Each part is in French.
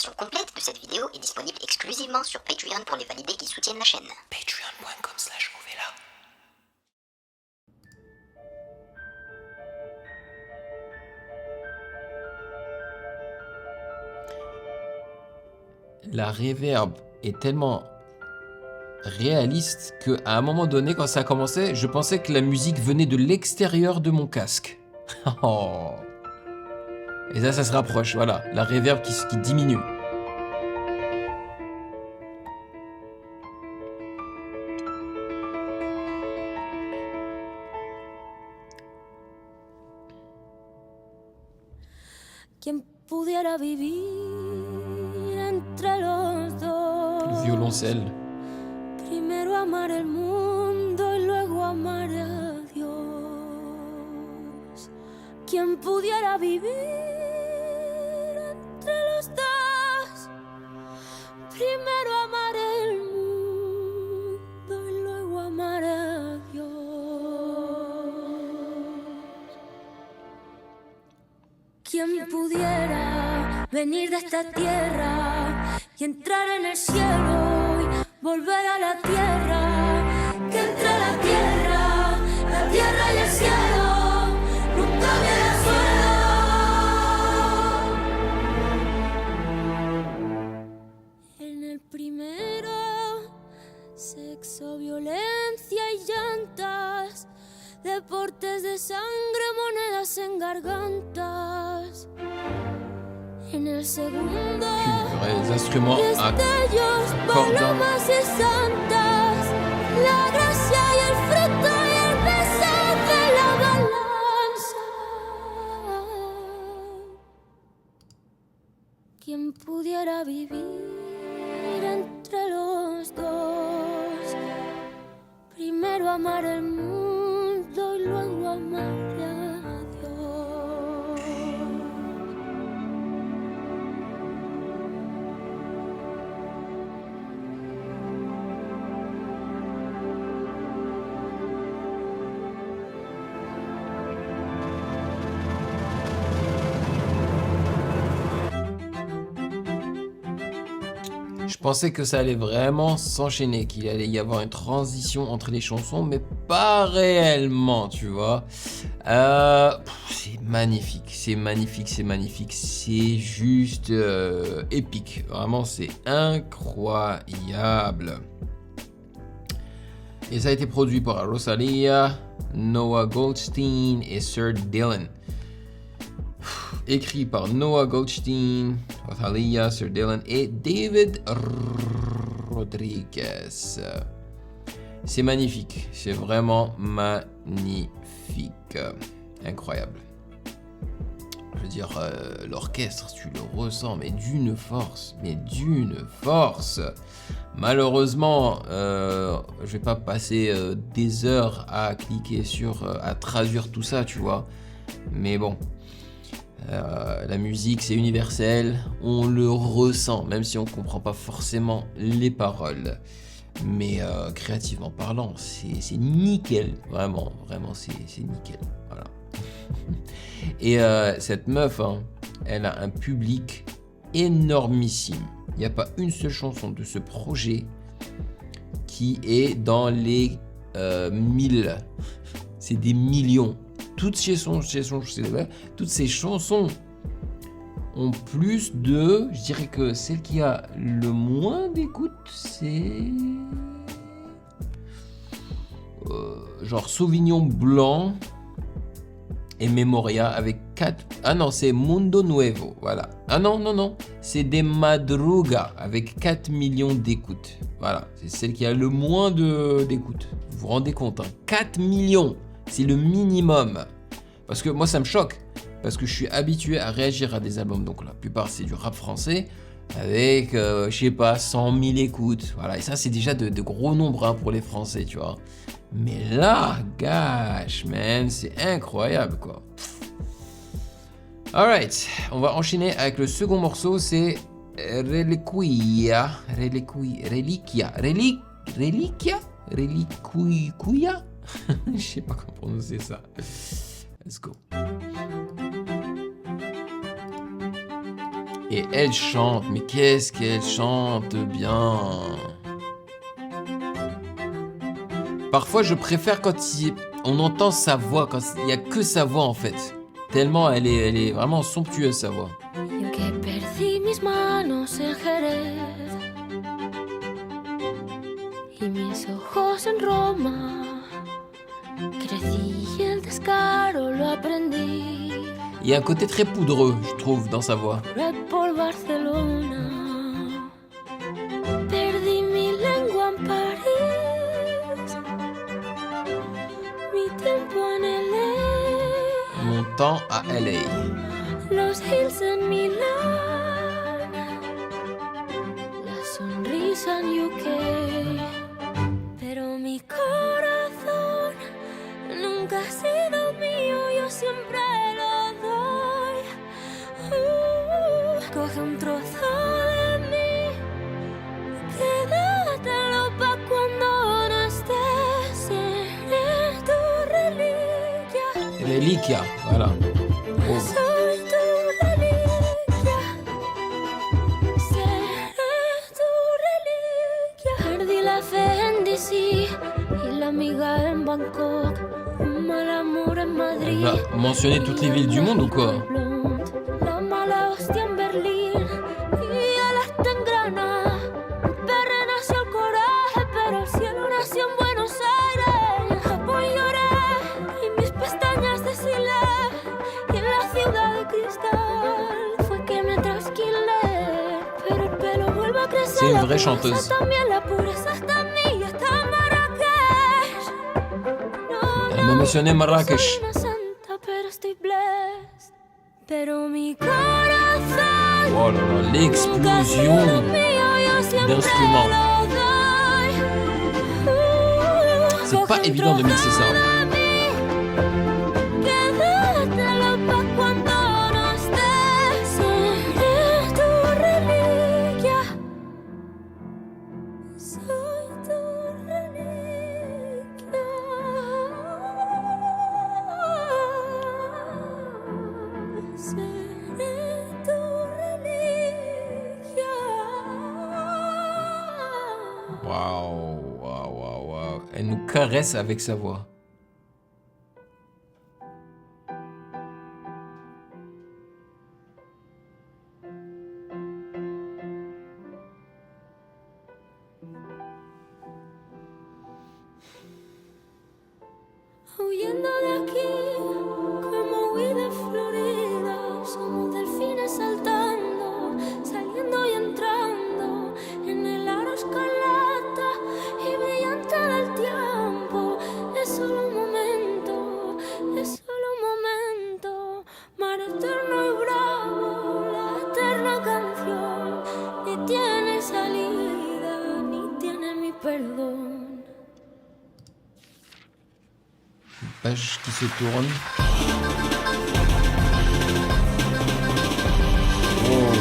version complète de cette vidéo est disponible exclusivement sur Patreon pour les validés qui soutiennent la chaîne. Patreon.com/Ovela. La reverb est tellement réaliste qu'à un moment donné, quand ça a commencé, je pensais que la musique venait de l'extérieur de mon casque. Oh. Et ça se rapproche, voilà. La reverb qui diminue. Quien pudiera vivir entre los dos. Le violoncelle. Primero amar el mundo y luego amar a Dios. Quien pudiera vivir entre los dos. Primero amar el mundo y luego amar a Dios. Quien pudiera venir de esta tierra y entrar en el cielo y volver a la tierra, que entre la tierra y el cielo nunca hubiera suelo. En el primero, sexo, violencia y llantas, deportes de sangre, monedas en gargantas. En el segundo, Les instruments à destellos, cordes. palomas y santas, la gracia y el fruto y el beso de la balanza. Quien pudiera vivir entre los dos, primero amar el mundo y luego amar a Dios. Je pensais que ça allait vraiment s'enchaîner, qu'il allait y avoir une transition entre les chansons, mais pas réellement, tu vois. C'est magnifique, c'est magnifique, c'est magnifique, c'est juste épique. Vraiment, c'est incroyable. Et ça a été produit par Rosalia, Noah Goldstein et Sir Dylan. Écrit par Noah Goldstein, Rosalia, Sir Dylan et David Rodriguez. C'est magnifique, c'est vraiment magnifique, incroyable. Je veux dire, l'orchestre, tu le ressens, mais d'une force. Malheureusement, je vais pas passer des heures à cliquer à traduire tout ça, tu vois. Mais bon. La musique, c'est universel, on le ressent, même si on comprend pas forcément les paroles. Mais créativement parlant, c'est nickel, vraiment, c'est nickel. Voilà. Et cette meuf, hein, elle a un public énormissime. Il n'y a pas une seule chanson de ce projet qui est dans les 1000. C'est des millions. Toutes ces chansons ont plus de... Je dirais que celle qui a le moins d'écoute, c'est... genre Sauvignon Blanc et Memoria avec 4... Ah non, c'est Mundo Nuevo, voilà. Ah non, c'est De Madruga avec 4 millions d'écoutes. Voilà, c'est celle qui a le moins d'écoutes. Vous vous rendez compte, hein, 4 millions, c'est le minimum. Parce que moi, ça me choque. Parce que je suis habitué à réagir à des albums. Donc la plupart, c'est du rap français. Avec, je sais pas, 100 000 écoutes. Voilà, et ça, c'est déjà de gros nombres hein, pour les Français, tu vois. Mais là, gosh, man, c'est incroyable, quoi. Alright, on va enchaîner avec le second morceau, c'est Reliquia. Je sais pas comment prononcer ça. Let's go. Et elle chante, mais qu'est-ce qu'elle chante bien. Parfois, je préfère quand on entend sa voix, quand il n'y a que sa voix en fait. Tellement elle est vraiment somptueuse sa voix. Yo que perdí mis manos en Jerez y mis ojos en Roma. Crecí y el descaro lo aprendí. Il y a un côté très poudreux, je trouve, dans sa voix. Por Barcelona. Perdí mi lengua en París. Mi tiempo en LA. Mon temps à LA. Los hills en Milán. La sonrisa en UK. Pero mi corazón nunca ha sido mío, yo siempre lo doy. Coge un trozo de mí, quédatelo pa' cuando no estés. Seré tu reliquia. Reliquia, voilà. Oh. Soy tu reliquia. Seré tu reliquia. Perdí la fe en DC y la amiga en Bangkok. Un mal amor en Madrid. On va mentionner toutes les villes du monde ou quoi? La mala hostia en Berlín y él está en Granada. Mi perra nació el coraje, pero el cielo nació en Buenos Aires. En Japón lloré y mis pestañas deshilé. Y en la ciudad de cristal fue que me trasquilé. Pero el pelo vuelve a crecer. C'est une la vraie pureza chanteuse. también, la pureza está en mí y está en Marrakech. Elle m'a mentionné Marrakech. Soy una santa, pero estoy blessed. Pero mi corazón Oh là là, l'explosion d'instruments. C'est pas évident de mixer ça. Waouh, waouh, waouh, waouh. Elle nous caresse avec sa voix. Huyendo de aquí, como huí de Florida, somos delfines saltando, saliendo y entrando en el aro escarlata y brillante del tiempo. Es solo un momento, mar eterno y bravo, la eterna canción, ni tiene salida, ni tiene mi perdón. Page qui se tourne. Oh.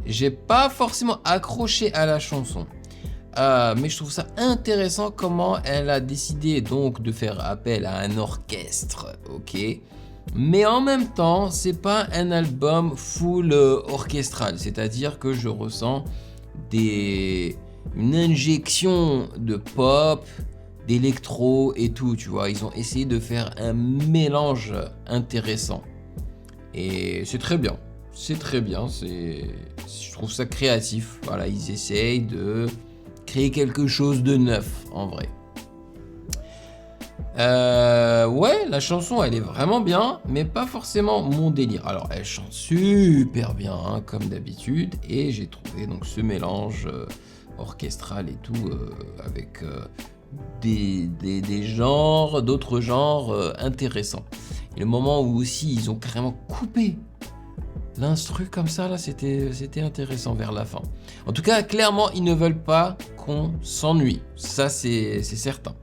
J'ai pas forcément accroché à la chanson. Mais je trouve ça intéressant comment elle a décidé donc de faire appel à un orchestre, ok. Mais en même temps, c'est pas un album full orchestral, c'est-à-dire que je ressens une injection de pop, d'électro et tout, tu vois. Ils ont essayé de faire un mélange intéressant. Et c'est très bien, je trouve ça créatif. Voilà, ils essayent de créer quelque chose de neuf en vrai. Ouais, la chanson elle est vraiment bien, mais pas forcément mon délire. Alors elle chante super bien hein, comme d'habitude, et j'ai trouvé donc ce mélange orchestral et tout avec des genres, d'autres genres intéressants. Et le moment où aussi ils ont carrément coupé l'instru comme ça, là, c'était intéressant vers la fin. En tout cas, clairement, ils ne veulent pas qu'on s'ennuie. Ça, c'est certain.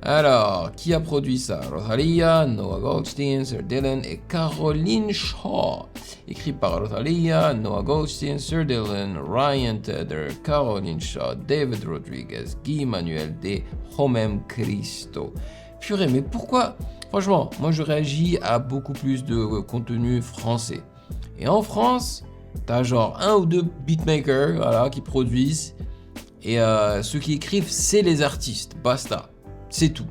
Alors, qui a produit ça? Rosalia, Noah Goldstein, Sir Dylan et Caroline Shaw. Écrit par Rosalia, Noah Goldstein, Sir Dylan, Ryan Tedder, Caroline Shaw, David Rodriguez, Guy Manuel de Homem Cristo. Purée, mais pourquoi? Franchement, moi je réagis à beaucoup plus de contenu français. Et en France, t'as genre un ou deux beatmakers voilà, qui produisent. Et ceux qui écrivent, c'est les artistes. Basta. C'est tout.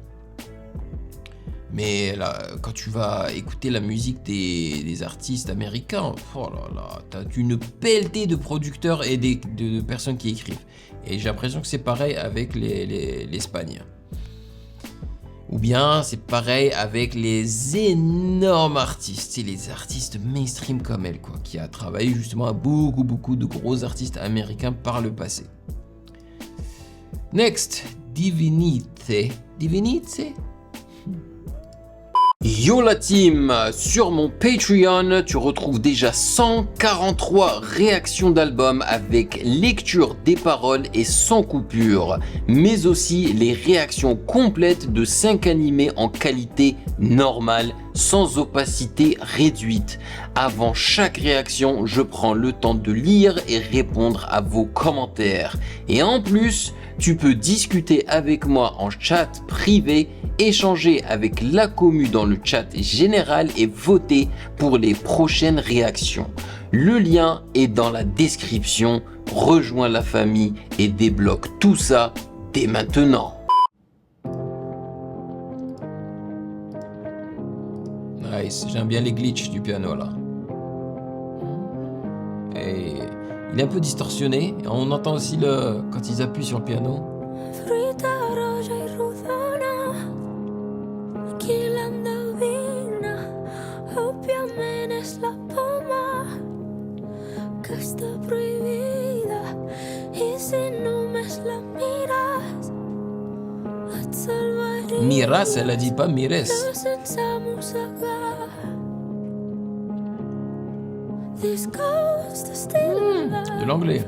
Mais là, quand tu vas écouter la musique des artistes américains, oh là là, t'as une pelletée de producteurs et de personnes qui écrivent. Et j'ai l'impression que c'est pareil avec l'Espagne. Ou bien c'est pareil avec les énormes artistes, c'est les artistes mainstream comme elle, quoi, qui a travaillé justement à beaucoup de gros artistes américains par le passé. Next, Divinité. Divinité? Yo la team, sur mon Patreon, tu retrouves déjà 143 réactions d'albums avec lecture des paroles et sans coupure, mais aussi les réactions complètes de 5 animés en qualité normale, sans opacité réduite. Avant chaque réaction, je prends le temps de lire et répondre à vos commentaires. Et en plus, tu peux discuter avec moi en chat privé, échanger avec la commu dans le chat général et voter pour les prochaines réactions. Le lien est dans la description. Rejoins la famille et débloque tout ça dès maintenant. Nice, j'aime bien les glitches du piano là. Et il est un peu distorsionné. On entend aussi quand ils appuient sur le piano. Miras, elle a dit pas mires. De l'anglais.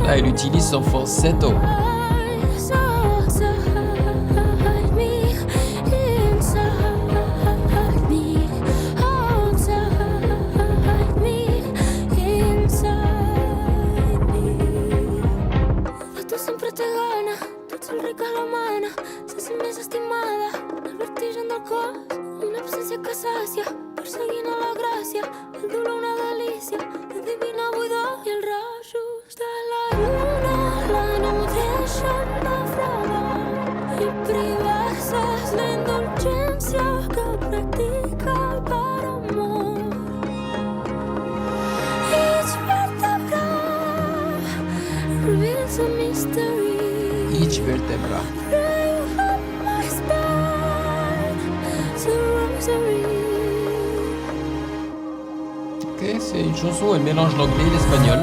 Là, elle utilise son falsetto. Each vertebra. Ok, c'est une chanson où elle mélange l'anglais et l'espagnol.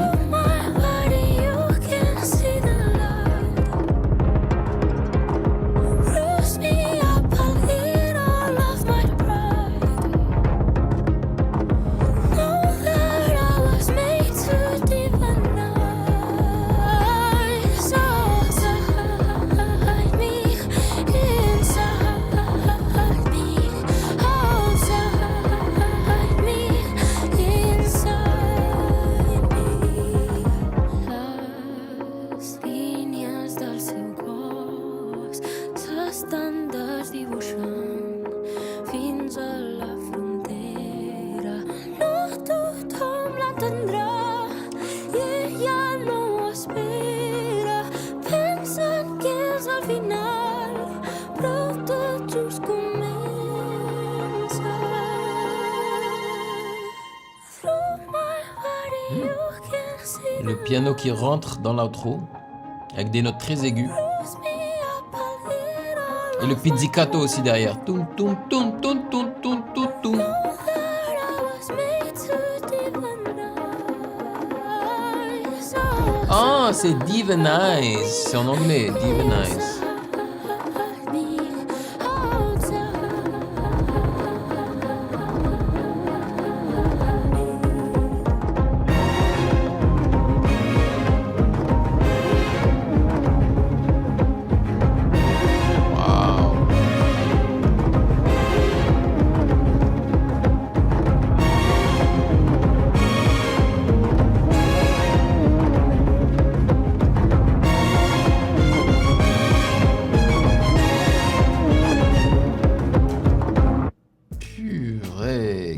Le piano qui rentre dans l'outro avec des notes très aiguës. Et le pizzicato aussi derrière. Toum, toum, toum, toum, toum, toum, toum, toum. Ah, c'est Divinize. C'est en anglais, Divinize.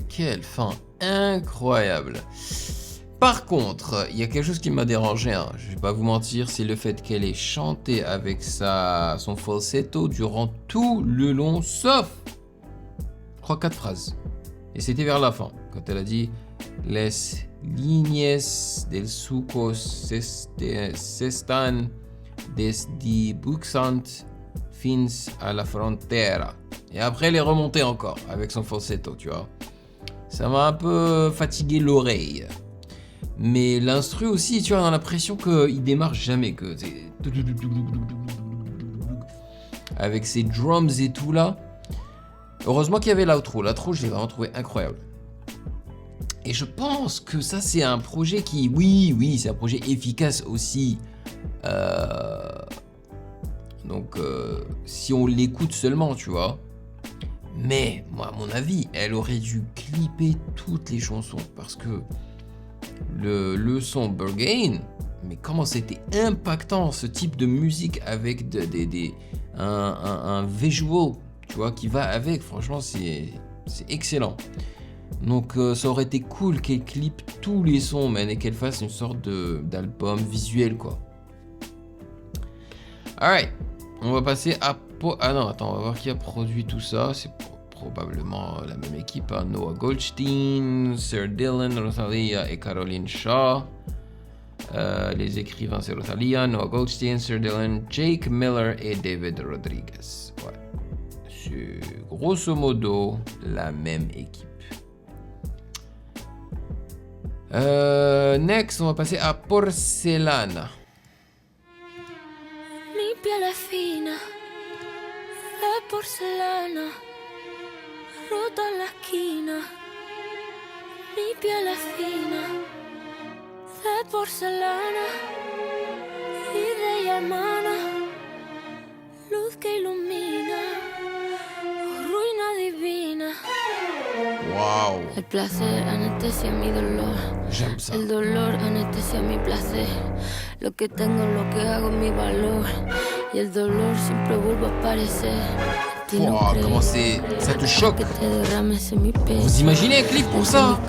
Quelle fin incroyable. Par contre, il y a quelque chose qui m'a dérangé, hein. Je vais pas vous mentir, c'est le fait qu'elle ait chanté avec son falsetto durant tout le long, sauf 3-4 phrases. Et c'était vers la fin, quand elle a dit Les líneas del suco s'están desdibujando fins a la frontera. Et après, elle est remontée encore avec son falsetto, tu vois. Ça m'a un peu fatigué l'oreille. Mais l'instru aussi, tu vois, on a l'impression qu'il démarre jamais. Avec ses drums et tout là. Heureusement qu'il y avait l'outro. L'outro, je l'ai vraiment trouvé incroyable. Et je pense que ça, c'est un projet qui... Oui, c'est un projet efficace aussi. Donc, si on l'écoute seulement, tu vois. Mais, moi, à mon avis, elle aurait dû clipper toutes les chansons. Parce que le son Berghain, mais comment c'était impactant ce type de musique avec un visual, tu vois, qui va avec. Franchement, c'est excellent. Donc, ça aurait été cool qu'elle clippe tous les sons, man, et qu'elle fasse une sorte d'album visuel, quoi. Alright, on va passer à... Ah non, attends, on va voir qui a produit tout ça. C'est probablement la même équipe, hein. Noah Goldstein, Sir Dylan, Rosalia et Caroline Shaw. Les écrivains, c'est Rosalia, Noah Goldstein, Sir Dylan, Jake Miller et David Rodriguez. Ouais. C'est grosso modo la même équipe. Next, on va passer à Porcelana. Mi piel es fina, de porcelana, rota en la esquina. Mi piel es fina, de porcelana y de llamana, luz que ilumina, ruina divina. Wow. El placer anestesia mi dolor. J'aime ça. El dolor anestesia mi placer. Lo que tengo, lo que hago, mi valor. Y el dolor siempre vuelve a aparecer. Wow, comment c'est... Ça te choque. Vous imaginez un clip pour ça?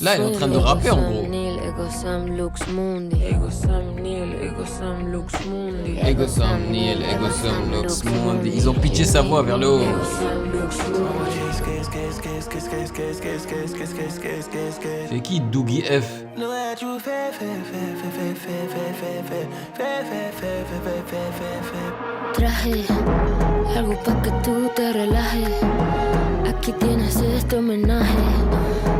Là, elle est en train de rapper en gros. Ego Sam, Neil, Ego Sam, Lux Mundi. Ils ont pitché sa voix vers le haut. C'est qui Dougie F? Traje algo pa' que tú te relajes. Aquí tienes este homenaje.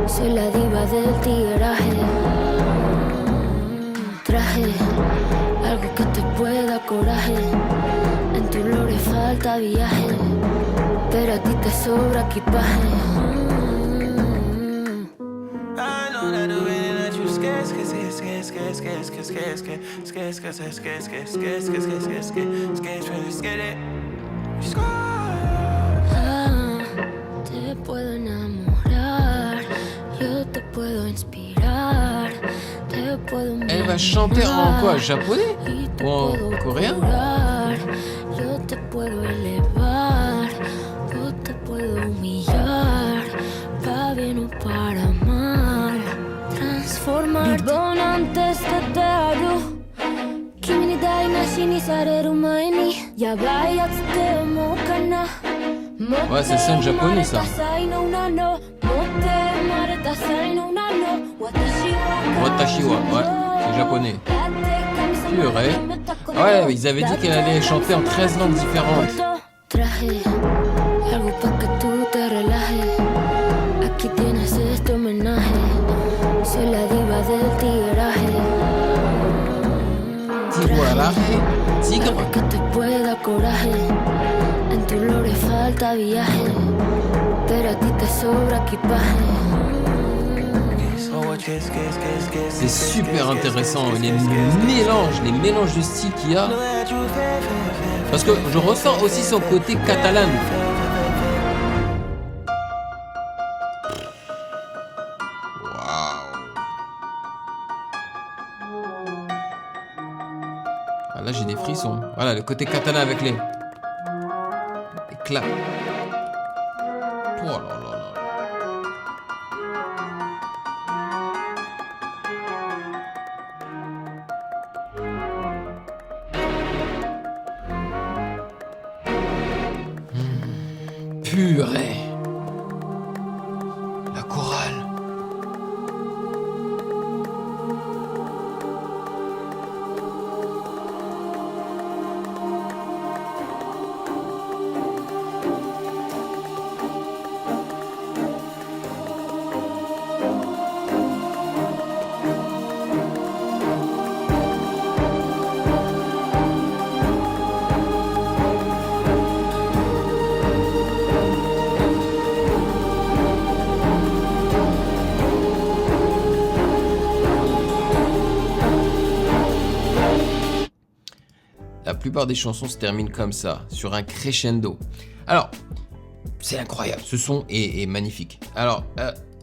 Soy la diva del tigueraje. Traje algo que te pueda coraje. En tu lore falta viaje, pero a ti te sobra equipaje. Te puedo enamorar, yo te puedo inspirar, te puedo mirar. Elle va chanter en quoi? Japonais? Ou en coréen? Yo te puedo elevar, yo te puedo humillar, pa' bien o para mal. Transformar Bibon antes que te hago. Kimi ni dai nashi ni sareru mae ni yabai yatsute mo kana. Ouais, c'est ça en japonais ça. Watashi wa, ouais. C'est japonais. Purée. Ouais, ils avaient dit qu'elle allait chanter en 13 langues différentes. Tigre. C'est super intéressant, les mélanges de styles qu'il y a. Parce que je ressens aussi son côté catalan. Waouh. Ah, là j'ai des frissons. Voilà, le côté catalan avec les claps. Oh là là là. Purée. La chorale. La plupart des chansons se terminent comme ça, sur un crescendo. Alors, c'est incroyable, ce son est magnifique. Alors,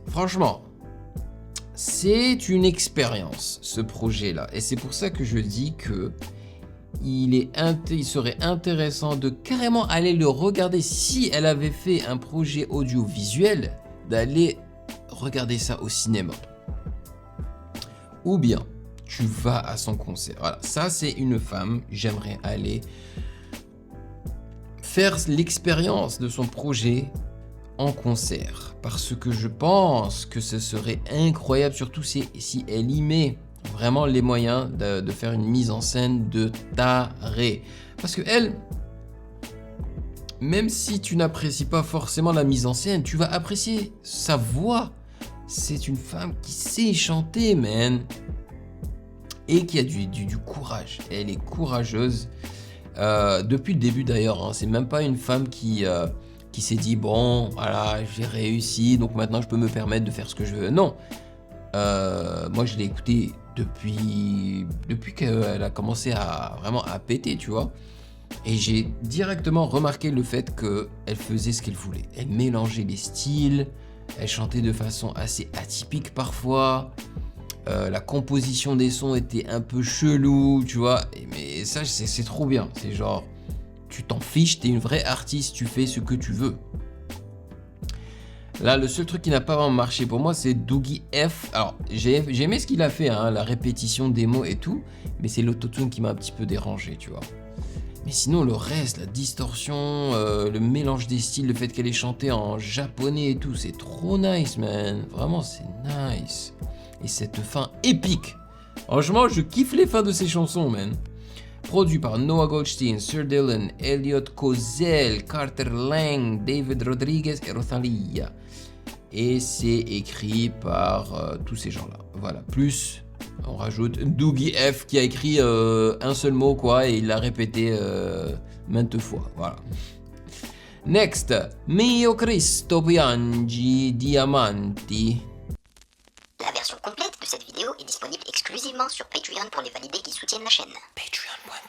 franchement, c'est une expérience, ce projet-là. Et c'est pour ça que je dis que il serait intéressant de carrément aller le regarder. Si elle avait fait un projet audiovisuel, d'aller regarder ça au cinéma. Ou bien, tu vas à son concert. Voilà, ça c'est une femme, j'aimerais aller faire l'expérience de son projet en concert. Parce que je pense que ce serait incroyable, surtout si elle y met vraiment les moyens de faire une mise en scène de taré. Parce que elle, même si tu n'apprécies pas forcément la mise en scène, tu vas apprécier sa voix. C'est une femme qui sait chanter, man. Et qui a du courage. Elle est courageuse. Depuis le début d'ailleurs, hein. C'est même pas une femme qui s'est dit bon, voilà, j'ai réussi, donc maintenant je peux me permettre de faire ce que je veux. Non. Moi je l'ai écoutée depuis qu'elle a commencé à péter, tu vois. Et j'ai directement remarqué le fait qu'elle faisait ce qu'elle voulait. Elle mélangeait les styles, elle chantait de façon assez atypique parfois. La composition des sons était un peu chelou, tu vois. Mais ça, c'est trop bien. C'est genre, tu t'en fiches, t'es une vraie artiste, tu fais ce que tu veux. Là, le seul truc qui n'a pas vraiment marché pour moi, c'est Dougie F. Alors, j'ai aimé ce qu'il a fait, hein, la répétition des mots et tout. Mais c'est l'autotune qui m'a un petit peu dérangé, tu vois. Mais sinon, le reste, la distorsion, le mélange des styles, le fait qu'elle ait chanté en japonais et tout, c'est trop nice, man. Vraiment, c'est nice. Et cette fin épique. Franchement, je kiffe les fins de ces chansons, man. Produit par Noah Goldstein, Sir Dylan, Elliot Kozel, Carter Lang, David Rodriguez et Rosalia. Et c'est écrit par tous ces gens-là. Voilà. Plus, on rajoute Dougie F qui a écrit un seul mot, quoi, et il l'a répété maintes fois. Voilà. Next. Mio Cristo Piangi Diamanti. La version complète de cette vidéo est disponible exclusivement sur Patreon pour les validés qui soutiennent la chaîne. Patreon.com